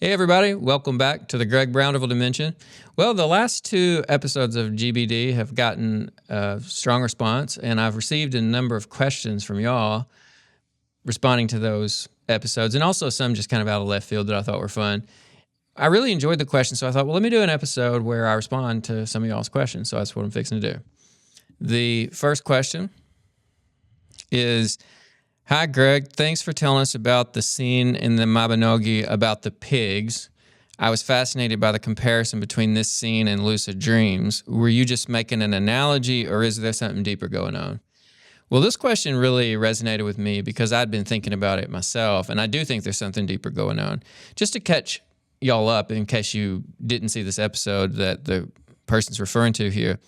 Hey everybody, welcome back to the Greg Brownville Dimension. Well, the last two episodes of GBD have gotten a strong response, and I've received a number of questions from y'all responding to those episodes, and also some just kind of out of left field that I thought were fun. I really enjoyed the questions, so I thought, well, let me do an episode where I respond to some of y'all's questions, so that's what I'm fixing to do. The first question is, hi, Greg. Thanks for telling us about the scene in the Mabinogi about the pigs. I was fascinated by the comparison between this scene and lucid dreams. Were you just making an analogy, or is there something deeper going on? Well, this question really resonated with me because I'd been thinking about it myself, and I do think there's something deeper going on. Just to catch y'all up, in case you didn't see this episode that the person's referring to here,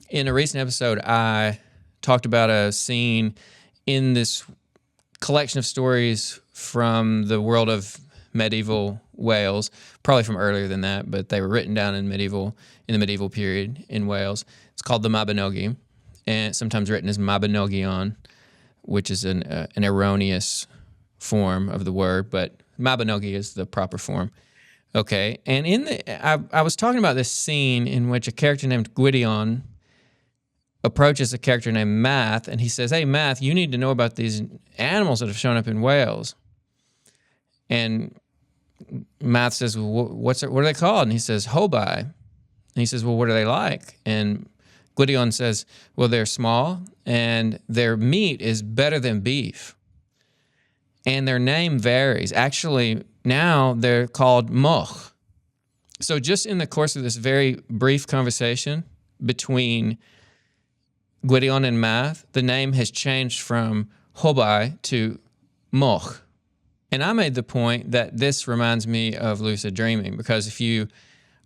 in a recent episode, I talked about a scene in this collection of stories from the world of medieval Wales, probably from earlier than that, but they were written down in the medieval period in Wales. It's called the Mabinogi, and sometimes written as Mabinogion, which is an erroneous form of the word, but Mabinogi is the proper form. Okay, and I was talking about this scene in which a character named Gwydion approaches a character named Math, and he says, hey, Math, you need to know about these animals that have shown up in Wales. And Math says, well, what are they called? And he says, hobai. And he says, well, what are they like? And Gwydion says, well, they're small, and their meat is better than beef. And their name varies. Actually, now they're called moch. So just in the course of this very brief conversation between Gwydion and Math, the name has changed from hobai to moch. And I made the point that this reminds me of lucid dreaming, because if you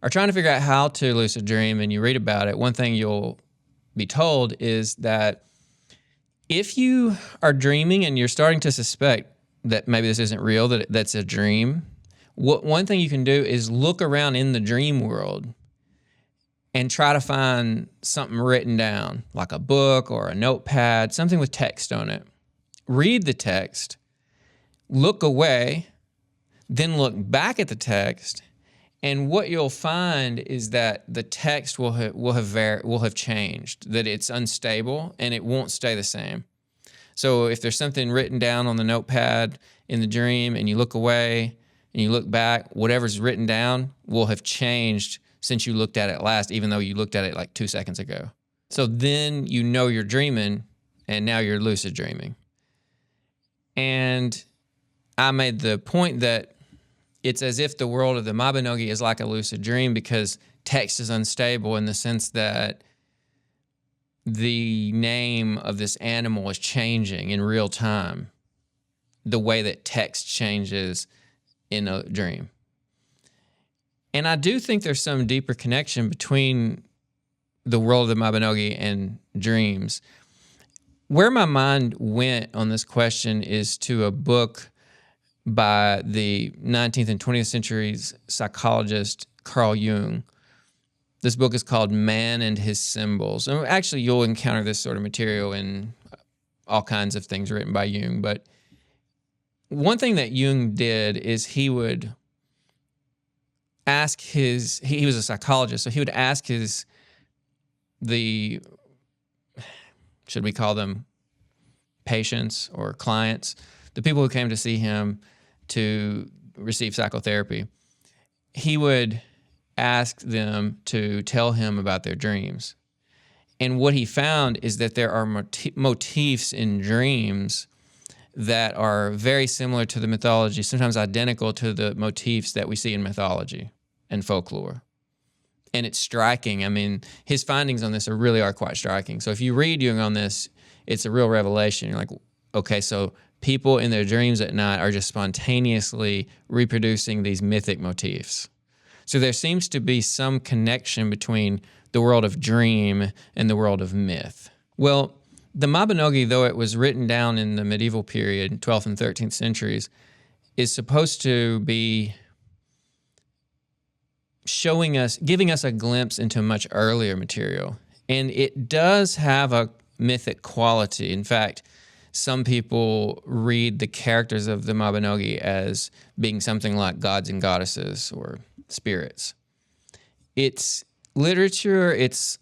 are trying to figure out how to lucid dream and you read about it, one thing you'll be told is that if you are dreaming and you're starting to suspect that maybe this isn't real, that that's a dream, one thing you can do is look around in the dream world and try to find something written down, like a book or a notepad, something with text on it. Read the text, look away, then look back at the text, and what you'll find is that the text will have changed, that it's unstable and it won't stay the same. So if there's something written down on the notepad in the dream and you look away and you look back, whatever's written down will have changed since you looked at it last, even though you looked at it like 2 seconds ago. So then you know you're dreaming, and now you're lucid dreaming. And I made the point that it's as if the world of the Mabinogi is like a lucid dream, because text is unstable in the sense that the name of this animal is changing in real time, the way that text changes in a dream. And I do think there's some deeper connection between the world of the Mabinogi and dreams. Where my mind went on this question is to a book by the 19th and 20th centuries psychologist Carl Jung. This book is called Man and His Symbols. And actually, you'll encounter this sort of material in all kinds of things written by Jung. But one thing that Jung did is he would ask he was a psychologist, so he would ask should we call them patients or clients, the people who came to see him to receive psychotherapy, he would ask them to tell him about their dreams. And what he found is that there are motifs in dreams that are very similar to the mythology, sometimes identical to the motifs that we see in mythology and folklore. And it's striking. I mean, his findings on this are quite striking. So if you read Jung on this, it's a real revelation. You're like, okay, so people in their dreams at night are just spontaneously reproducing these mythic motifs. So there seems to be some connection between the world of dream and the world of myth. Well, the Mabinogi, though it was written down in the medieval period, 12th and 13th centuries, is supposed to be giving us a glimpse into much earlier material. And it does have a mythic quality. In fact, some people read the characters of the Mabinogi as being something like gods and goddesses or spirits. It's literature. It's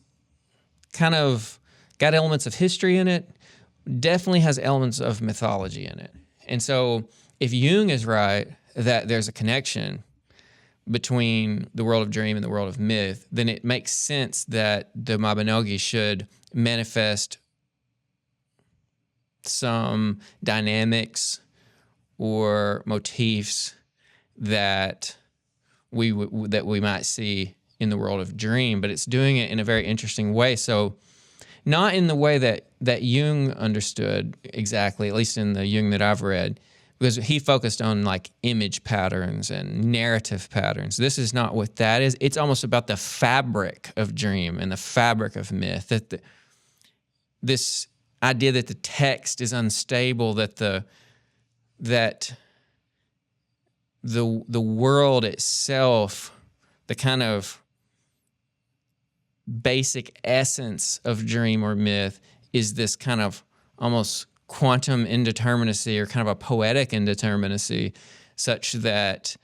kind of got elements of history in it, definitely has elements of mythology in it. And so if Jung is right that there's a connection between the world of dream and the world of myth, then it makes sense that the Mabinogi should manifest some dynamics or motifs that we might see in the world of dream, but it's doing it in a very interesting way. So not in the way that Jung understood exactly, at least in the Jung that I've read, because he focused on like image patterns and narrative patterns. This is not what that is. It's almost about the fabric of dream and the fabric of myth, that this idea that the text is unstable, that the world itself, the kind of basic essence of dream or myth, is this kind of almost quantum indeterminacy or kind of a poetic indeterminacy, such that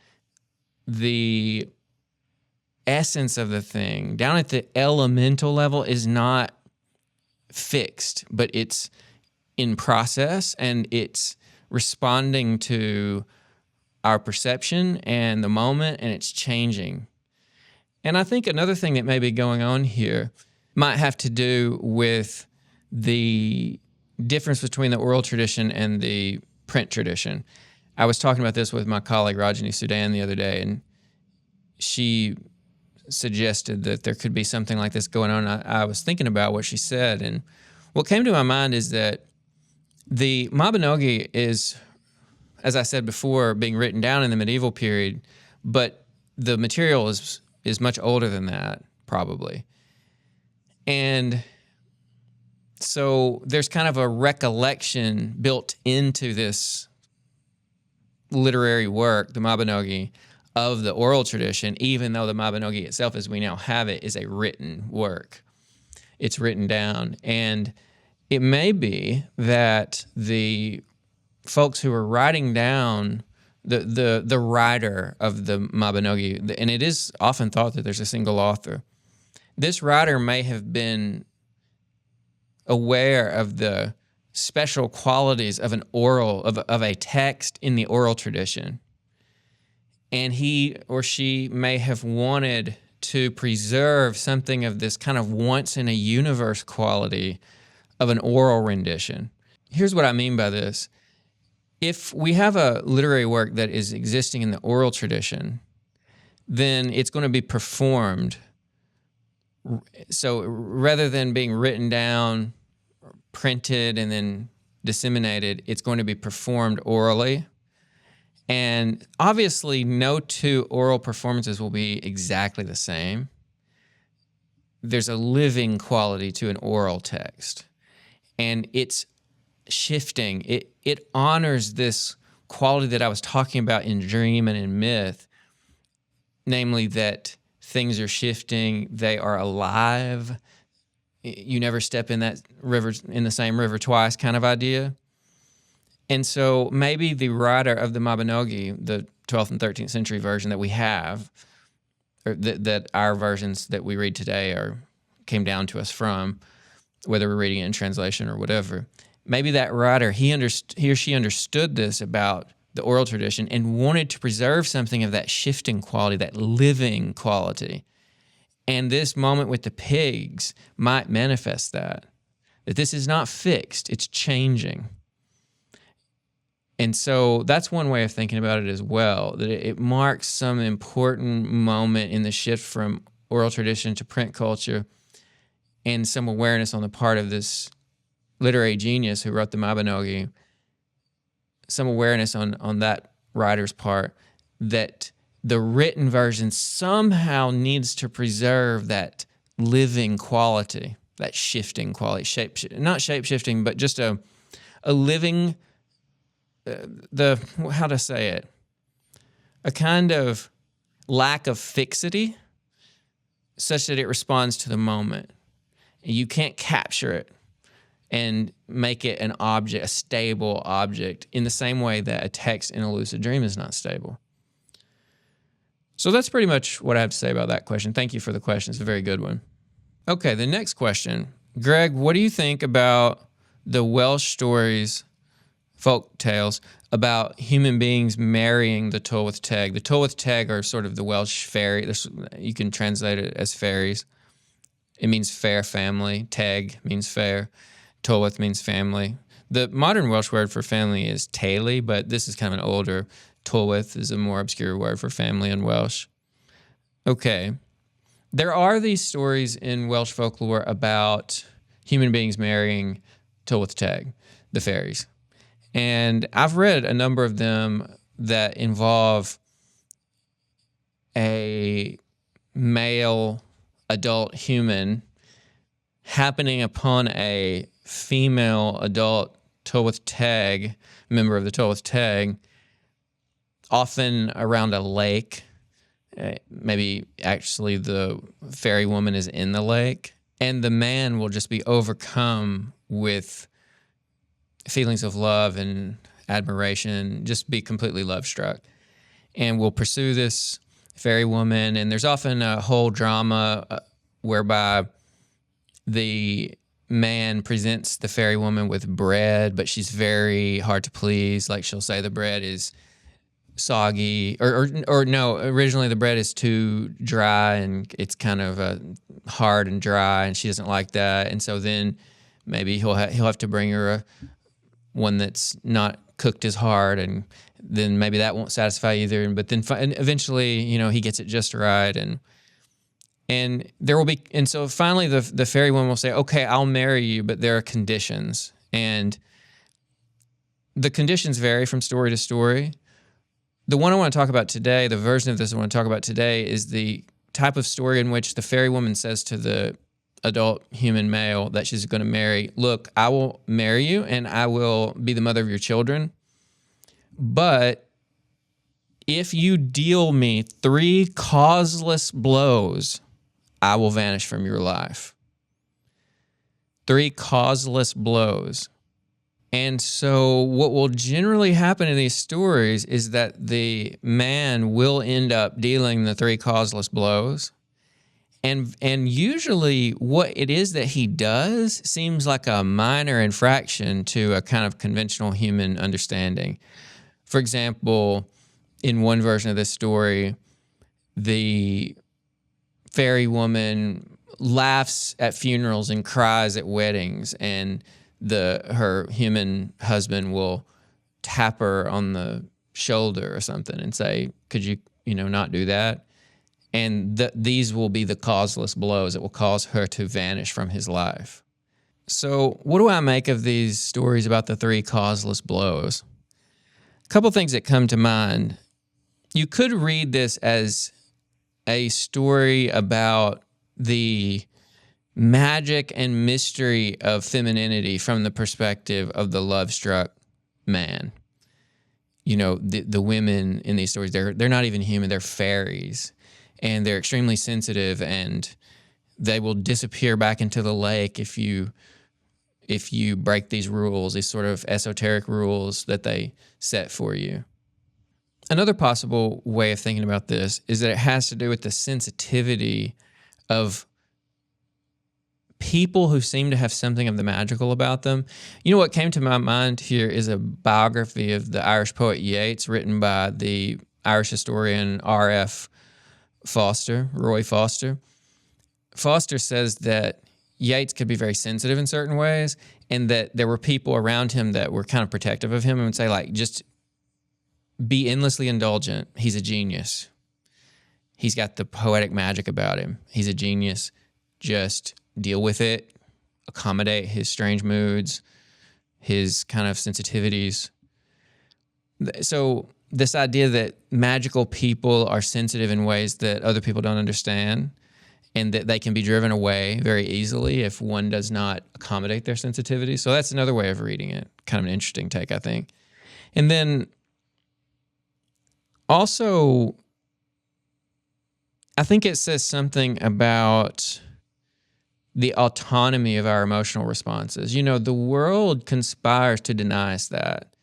the essence of the thing down at the elemental level is not fixed, but it's in process and it's responding to our perception and the moment, and it's changing. And I think another thing that may be going on here might have to do with the difference between the oral tradition and the print tradition. I was talking about this with my colleague Rajani Sudan the other day, and she suggested that there could be something like this going on. I was thinking about what she said, and what came to my mind is that the Mabinogi is, as I said before, being written down in the medieval period, but the material is much older than that, probably. And so there's kind of a recollection built into this literary work, the Mabinogi, of the oral tradition, even though the Mabinogi itself, as we now have it, is a written work. It's written down. And it may be that the folks who are writing down the writer of the Mabinogi, and it is often thought that there's a single author, this writer may have been aware of the special qualities of of a text in the oral tradition. And he or she may have wanted to preserve something of this kind of once in a universe quality of an oral rendition. Here's what I mean by this. If we have a literary work that is existing in the oral tradition, then it's going to be performed. So rather than being written down, printed, and then disseminated, it's going to be performed orally. And obviously, no two oral performances will be exactly the same. There's a living quality to an oral text, and it's shifting. It honors this quality that I was talking about in dream and in myth, namely that things are shifting, they are alive. You never step in that river, in the same river twice kind of idea. And so maybe the writer of the Mabinogi, the 12th and 13th century version that we have, or that our versions that we read today came down to us from, whether we're reading it in translation or whatever, maybe that writer, he or she understood this about the oral tradition and wanted to preserve something of that shifting quality, that living quality. And this moment with the pigs might manifest that this is not fixed, it's changing. And so that's one way of thinking about it as well, that it marks some important moment in the shift from oral tradition to print culture, and some awareness on the part of this literary genius who wrote the Mabinogi, some awareness on that writer's part that the written version somehow needs to preserve that living quality, that shifting quality, not shape-shifting, but just a living, how to say it, a kind of lack of fixity such that it responds to the moment. You can't capture it. and make it an object, a stable object, in the same way that a text in a lucid dream is not stable. So that's pretty much what I have to say about that question. Thank you for the question. It's a very good one. Okay, the next question. Greg, what do you think about the Welsh stories, folk tales, about human beings marrying the Tylwyth Teg? The Tylwyth Teg are sort of the Welsh fairy. You can translate it as fairies. It means fair family. Teg means fair. Tylwyth means family. The modern Welsh word for family is teulu, but this is kind of an older. Tylwyth is a more obscure word for family in Welsh. Okay. There are these stories in Welsh folklore about human beings marrying Tylwyth Teg, the fairies. And I've read a number of them that involve a male adult human happening upon a female adult Tylwyth Teg, member of the Tylwyth Teg, often around a lake. Maybe actually the fairy woman is in the lake, and the man will just be overcome with feelings of love and admiration, just be completely love-struck, and will pursue this fairy woman. And there's often a whole drama whereby the man presents the fairy woman with bread, but she's very hard to please. Like, she'll say the bread is soggy, or no, originally the bread is too dry and it's kind of hard and dry, and she doesn't like that. And so then maybe he'll have to bring her one that's not cooked as hard, and then maybe that won't satisfy either. But then eventually, he gets it just right, and there will be, and so finally the fairy woman will say, "Okay, I'll marry you, but there are conditions." And the conditions vary from story to story. The one I want to talk about today, the version of this I want to talk about today, is the type of story in which the fairy woman says to the adult human male that she's going to marry, "Look, I will marry you and I will be the mother of your children, but if you deal me 3 causeless blows, I will vanish from your life." 3 causeless blows. And so what will generally happen in these stories is that the man will end up dealing the 3 causeless blows. And usually what it is that he does seems like a minor infraction to a kind of conventional human understanding. For example, in one version of this story, the fairy woman laughs at funerals and cries at weddings, and her human husband will tap her on the shoulder or something and say, "Could you, not do that?" And these will be the causeless blows that will cause her to vanish from his life. So what do I make of these stories about the 3 causeless blows? A couple things that come to mind. You could read this as a story about the magic and mystery of femininity from the perspective of the love-struck man. The women in these stories, they're not even human, they're fairies, and they're extremely sensitive, and they will disappear back into the lake if you break these rules, these sort of esoteric rules that they set for you. Another possible way of thinking about this is that it has to do with the sensitivity of people who seem to have something of the magical about them. What came to my mind here is a biography of the Irish poet Yeats, written by the Irish historian R.F. Foster, Roy Foster. Foster says that Yeats could be very sensitive in certain ways, and that there were people around him that were kind of protective of him and would say, like, just be endlessly indulgent. He's a genius. He's got the poetic magic about him. He's a genius. Just deal with it, accommodate his strange moods, his kind of sensitivities. So this idea that magical people are sensitive in ways that other people don't understand, and that they can be driven away very easily if one does not accommodate their sensitivity. So that's another way of reading it. Kind of an interesting take, I think. And then also, I think it says something about the autonomy of our emotional responses. You know, the world conspires to deny us that.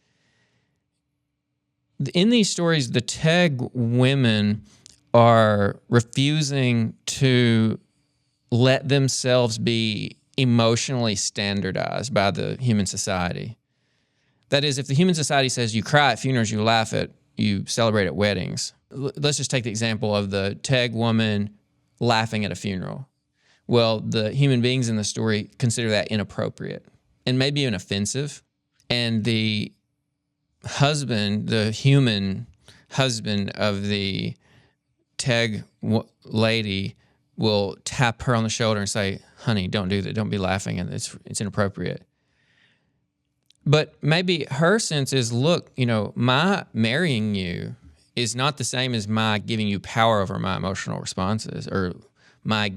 In these stories, the Teg women are refusing to let themselves be emotionally standardized by the human society. That is, if the human society says you cry at funerals, you laugh at, you celebrate at weddings. Let's just take the example of the Teg woman laughing at a funeral. Well, the human beings in the story consider that inappropriate and maybe even offensive. And the husband, the human husband of the Teg lady will tap her on the shoulder and say, honey, don't do that. Don't be laughing. And it's inappropriate. But maybe her sense is, look, you know, my marrying you is not the same as my giving you power over my emotional responses or my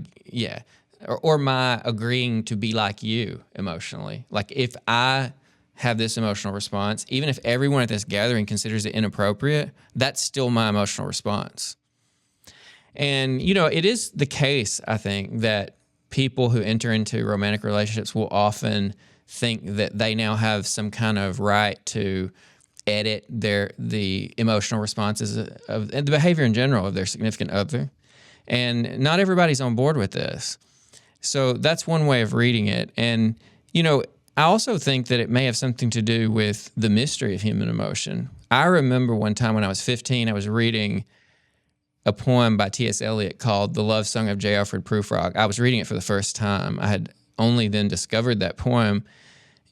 agreeing to be like you emotionally. Like if I have this emotional response, even if everyone at this gathering considers it inappropriate, that's still my emotional response. And, you know, it is the case, I think, that people who enter into romantic relationships will often think that they now have some kind of right to edit the emotional responses of and the behavior in general of their significant other. And not everybody's on board with this. So that's one way of reading it. And, you know, I also think that it may have something to do with the mystery of human emotion. I remember one time when I was 15, I was reading a poem by T.S. Eliot called The Love Song of J. Alfred Prufrock. I was reading it for the first time. I had only then discovered that poem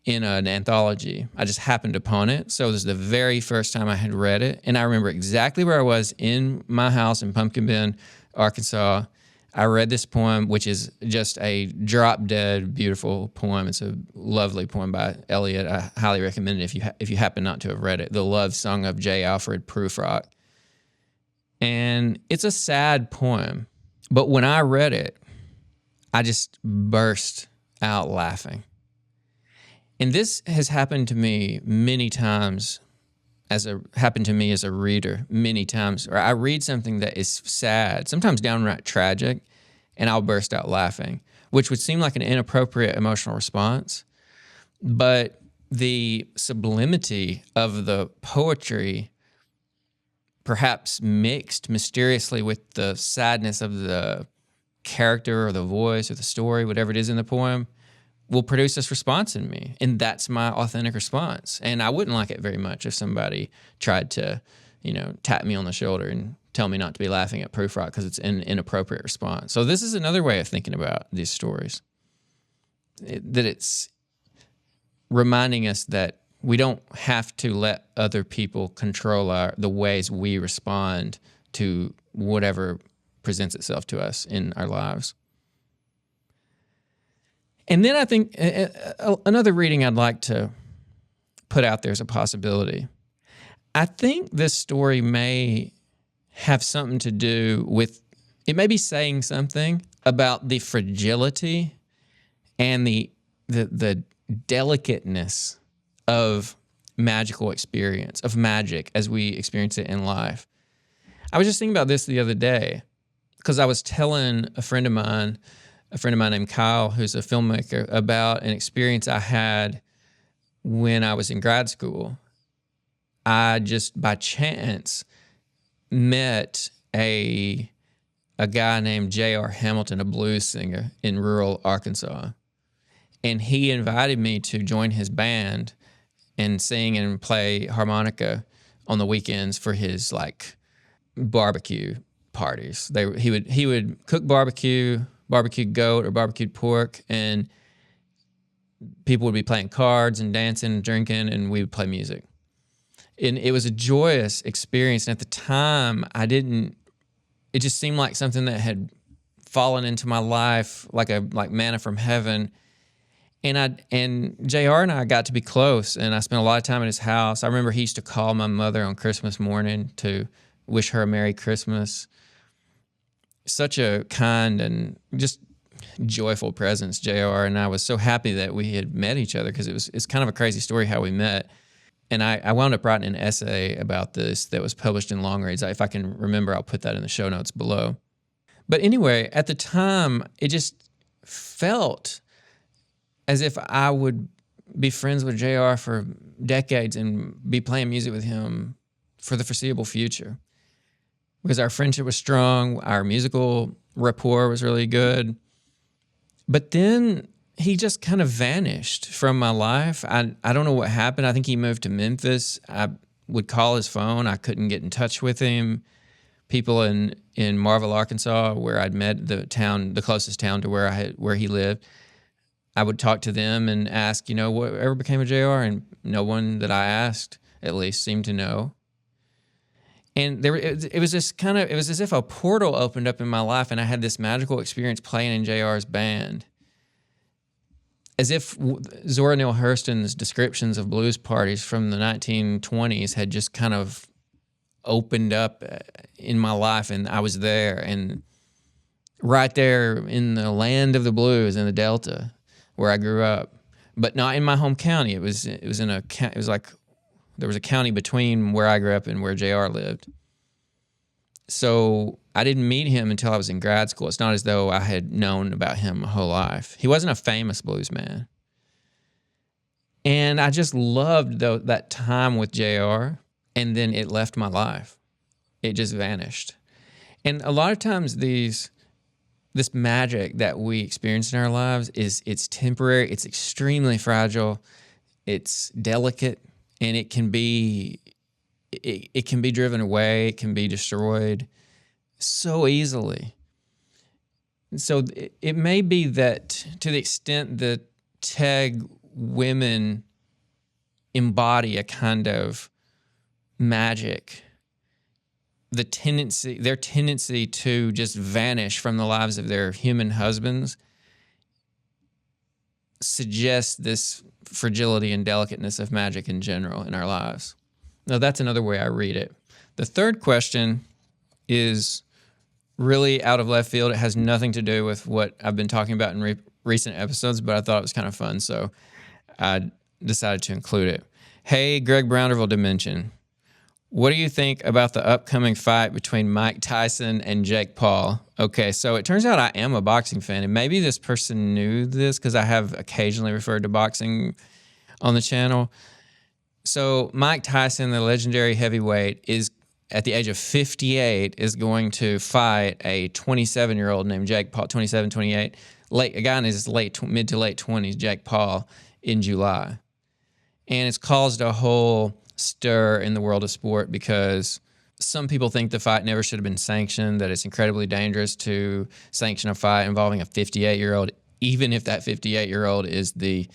in an anthology. I just happened upon it. So this is the very first time I had read it. And I remember exactly where I was in my house in Pumpkin Bend, Arkansas. I read this poem, which is just a drop-dead beautiful poem. It's a lovely poem by Eliot. I highly recommend it if you happen not to have read it. The Love Song of J. Alfred Prufrock. And it's a sad poem. But when I read it, I just burst out laughing. And this has happened to me many times happened to me as a reader many times, or I read something that is sad, sometimes downright tragic, and I'll burst out laughing, which would seem like an inappropriate emotional response. But the sublimity of the poetry, perhaps mixed mysteriously with the sadness of the character or the voice or the story, whatever it is in the poem, will produce this response in me. And that's my authentic response. And I wouldn't like it very much if somebody tried to, you know, tap me on the shoulder and tell me not to be laughing at Prufrock because it's an inappropriate response. So this is another way of thinking about these stories. That it's reminding us that we don't have to let other people control the ways we respond to whatever presents itself to us in our lives. And then I think another reading I'd like to put out there as a possibility. I think this story may have something to do with, it may be saying something about the fragility and the delicateness of magical experience, of magic as we experience it in life. I was just thinking about this the other day because I was telling a friend of mine named Kyle, who's a filmmaker, about an experience I had when I was in grad school. I just by chance met a guy named J.R. Hamilton, a blues singer in rural Arkansas. And he invited me to join his band and sing and play harmonica on the weekends for his like barbecue parties. He would cook barbecued goat or barbecued pork, and people would be playing cards and dancing and drinking, and we would play music. And it was a joyous experience. And at the time, it just seemed like something that had fallen into my life like manna from heaven. And JR and I got to be close, and I spent a lot of time at his house. I remember he used to call my mother on Christmas morning to wish her a Merry Christmas. Such a kind and just joyful presence, JR, and I was so happy that we had met each other because it's kind of a crazy story how we met. And I wound up writing an essay about this that was published in Long Reads. If I can remember, I'll put that in the show notes below. But anyway, at the time, it just felt as if I would be friends with JR for decades and be playing music with him for the foreseeable future. Because our friendship was strong, our musical rapport was really good. But then he just kind of vanished from my life. I don't know what happened. I think he moved to Memphis. I would call his phone. I couldn't get in touch with him. People in Marvell, Arkansas, where I'd met, the closest town to where he lived, I would talk to them and ask, whatever became of JR, and no one that I asked, at least, seemed to know. And it was as if a portal opened up in my life, and I had this magical experience playing in JR's band. As if Zora Neale Hurston's descriptions of blues parties from the 1920s had just kind of opened up in my life, and I was there, and right there in the land of the blues in the Delta, where I grew up, but not in my home county. It was like there was a county between where I grew up and where JR lived. So I didn't meet him until I was in grad school. It's not as though I had known about him my whole life. He wasn't a famous blues man. And I just loved that time with JR, and then it left my life. It just vanished. And a lot of times this magic that we experience in our lives it's temporary, it's extremely fragile, it's delicate, and it can be driven away, it can be destroyed so easily. So it may be that to the extent that Teg women embody a kind of magic, their tendency to just vanish from the lives of their human husbands suggests this fragility and delicateness of magic in general in our lives. Now, that's another way I read it. The third question is really out of left field. It has nothing to do with what I've been talking about in recent episodes, but I thought it was kind of fun, so I decided to include it. Hey, Greg Brownderville Dimension. What do you think about the upcoming fight between Mike Tyson and Jake Paul? Okay, so it turns out I am a boxing fan, and maybe this person knew this because I have occasionally referred to boxing on the channel. So Mike Tyson, the legendary heavyweight, is at the age of 58 is going to fight a 27-year-old named Jake Paul, 27, 28, a guy in his mid to late 20s, Jake Paul, in July. And it's caused a whole stir in the world of sport because some people think the fight never should have been sanctioned, that it's incredibly dangerous to sanction a fight involving a 58-year-old, even if that 58-year-old is the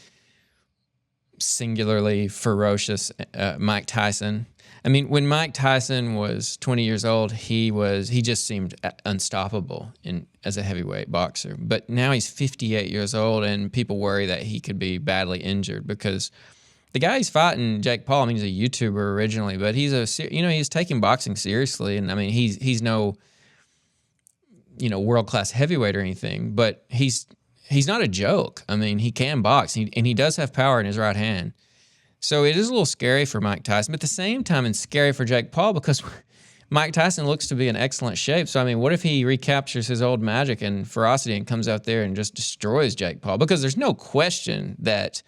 singularly ferocious Mike Tyson. I mean, when Mike Tyson was 20 years old, he just seemed unstoppable as a heavyweight boxer. But now he's 58 years old, and people worry that he could be badly injured because the guy he's fighting, Jake Paul, I mean, he's a YouTuber originally, but he's taking boxing seriously, and I mean, he's no, world-class heavyweight or anything, but he's not a joke. I mean, he can box, and he does have power in his right hand. So it is a little scary for Mike Tyson, but at the same time, it's scary for Jake Paul because Mike Tyson looks to be in excellent shape. So, I mean, what if he recaptures his old magic and ferocity and comes out there and just destroys Jake Paul? Because there's no question that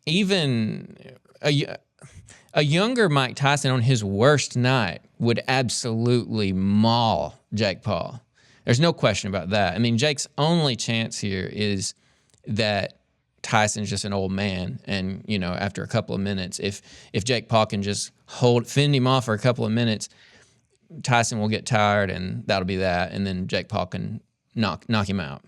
even a younger Mike Tyson on his worst night would absolutely maul Jake Paul. There's no question about that. I mean, Jake's only chance here is that Tyson's just an old man, and after a couple of minutes, if Jake Paul can just fend him off for a couple of minutes, Tyson will get tired, and that'll be that, and then Jake Paul can knock him out.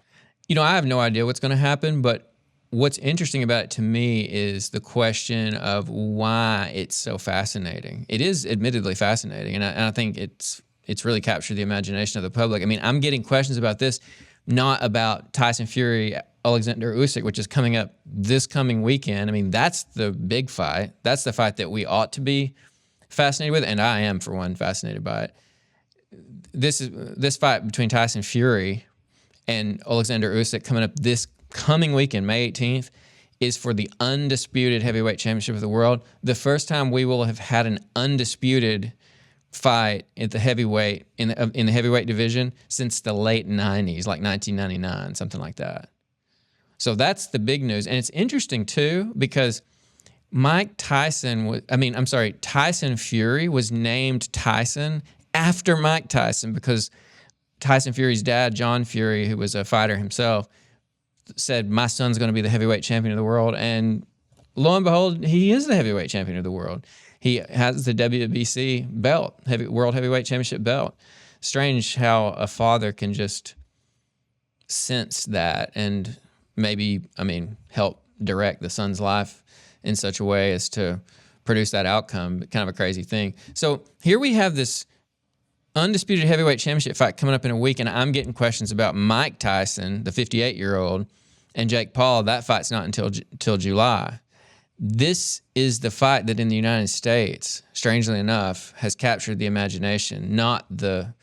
I have no idea what's going to happen, but what's interesting about it to me is the question of why it's so fascinating. It is admittedly fascinating, and I think it's really captured the imagination of the public. I mean, I'm getting questions about this, not about Tyson Fury, Alexander Usyk, which is coming up this coming weekend. I mean, that's the big fight. That's the fight that we ought to be fascinated with, and I am, for one, fascinated by it. This fight between Tyson Fury and Alexander Usyk coming up this coming weekend, May 18th, is for the undisputed heavyweight championship of the world. The first time we will have had an undisputed fight at the heavyweight in the heavyweight division since the late 90s, like 1999, something like that. So that's the big news. And it's interesting too, because Tyson Fury was named Tyson after Mike Tyson, because Tyson Fury's dad, John Fury, who was a fighter himself, said, my son's going to be the heavyweight champion of the world. And lo and behold, he is the heavyweight champion of the world. He has the WBC belt, World Heavyweight Championship belt. Strange how a father can just sense that and maybe, help direct the son's life in such a way as to produce that outcome. Kind of a crazy thing. So here we have this undisputed heavyweight championship fight coming up in a week, and I'm getting questions about Mike Tyson, the 58-year-old, and Jake Paul. That fight's not until July. This is the fight that in the United States, strangely enough, has captured the imagination, not the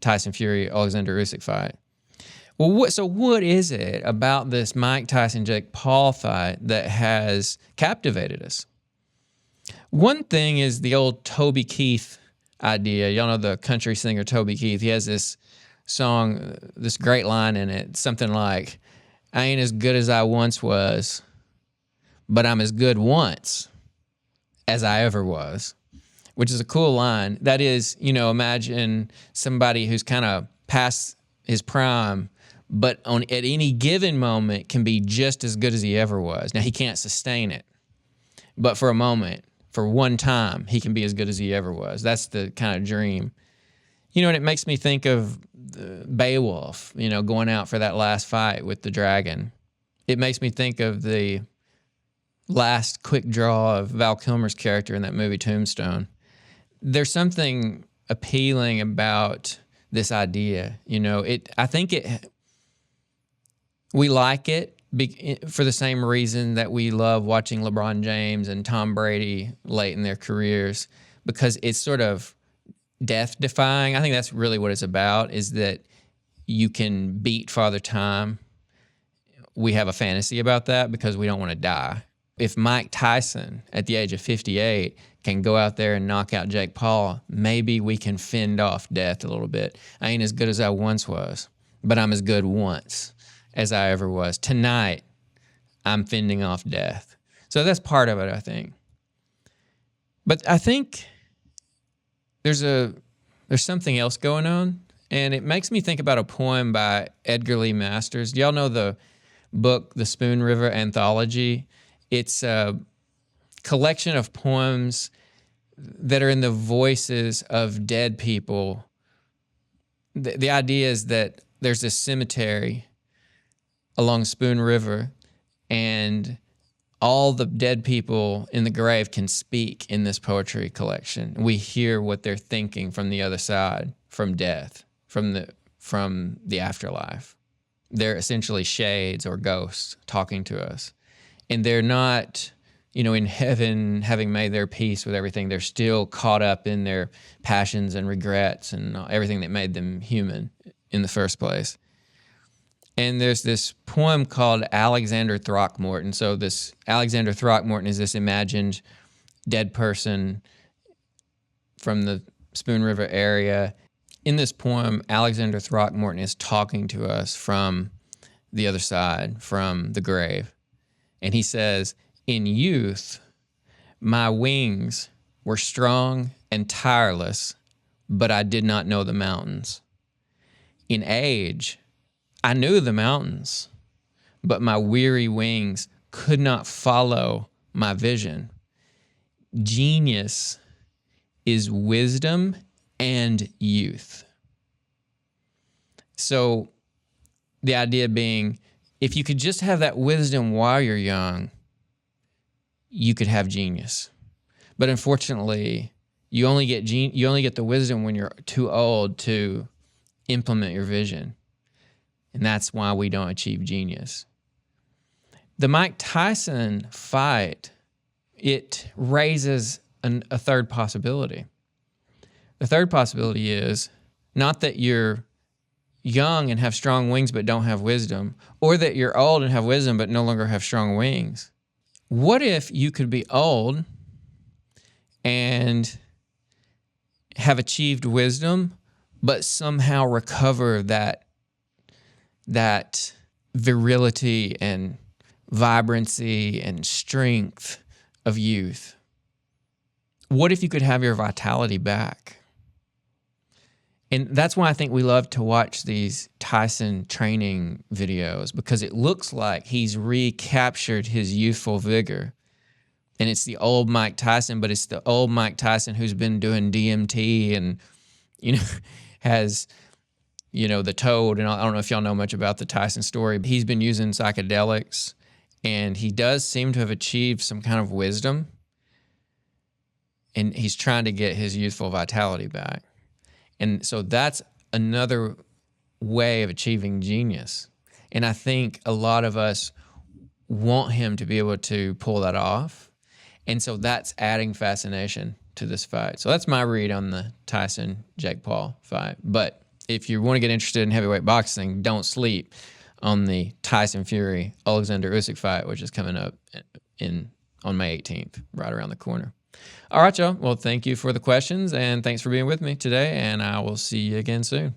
Tyson Fury-Alexander Usyk fight. Well, so what is it about this Mike Tyson-Jake Paul fight that has captivated us? One thing is the old Toby Keith idea. Y'all know the country singer Toby Keith. He has this song, this great line in it, something like, I ain't as good as I once was, but I'm as good once as I ever was, which is a cool line. That is, imagine somebody who's kind of past his prime, but at any given moment can be just as good as he ever was. Now, he can't sustain it, but for a moment, for one time, he can be as good as he ever was. That's the kind of dream. And it makes me think of Beowulf, going out for that last fight with the dragon. It makes me think of the last quick draw of Val Kilmer's character in that movie Tombstone. There's something appealing about this idea. I think we like it for the same reason that we love watching LeBron James and Tom Brady late in their careers, because it's sort of death-defying. I think that's really what it's about, is that you can beat Father Time. We have a fantasy about that because we don't want to die. If Mike Tyson, at the age of 58, can go out there and knock out Jake Paul, maybe we can fend off death a little bit. I ain't as good as I once was, but I'm as good once as I ever was. Tonight, I'm fending off death. So that's part of it, I think. But I think there's something else going on, and it makes me think about a poem by Edgar Lee Masters. Do y'all know the book, The Spoon River Anthology? It's a collection of poems that are in the voices of dead people. The idea is that there's this cemetery along Spoon River, and all the dead people in the grave can speak in this poetry collection. We hear what they're thinking from the other side, from death, from the afterlife. They're essentially shades or ghosts talking to us. And they're not, in heaven, having made their peace with everything. They're still caught up in their passions and regrets and everything that made them human in the first place. And there's this poem called Alexander Throckmorton. So this Alexander Throckmorton is this imagined dead person from the Spoon River area. In this poem, Alexander Throckmorton is talking to us from the other side, from the grave. And he says, in youth, my wings were strong and tireless, but I did not know the mountains. In age, I knew the mountains, but my weary wings could not follow my vision. Genius is wisdom and youth. So the idea being, if you could just have that wisdom while you're young, you could have genius. But unfortunately, you only get the wisdom when you're too old to implement your vision. And that's why we don't achieve genius. The Mike Tyson fight, it raises a third possibility. The third possibility is not that you're young and have strong wings but don't have wisdom, or that you're old and have wisdom but no longer have strong wings. What if you could be old and have achieved wisdom, but somehow recover that virility and vibrancy and strength of youth? What if you could have your vitality back? And that's why I think we love to watch these Tyson training videos, because it looks like he's recaptured his youthful vigor. And it's the old Mike Tyson, but it's the old Mike Tyson who's been doing DMT and, has, the toad. And I don't know if y'all know much about the Tyson story, but he's been using psychedelics, and he does seem to have achieved some kind of wisdom. And he's trying to get his youthful vitality back. And so that's another way of achieving genius. And I think a lot of us want him to be able to pull that off. And so that's adding fascination to this fight. So that's my read on the Tyson-Jake Paul fight. But if you want to get interested in heavyweight boxing, don't sleep on the Tyson Fury Alexander Usyk fight, which is coming up on May 18th, right around the corner. All right, y'all. Well, thank you for the questions, and thanks for being with me today, and I will see you again soon.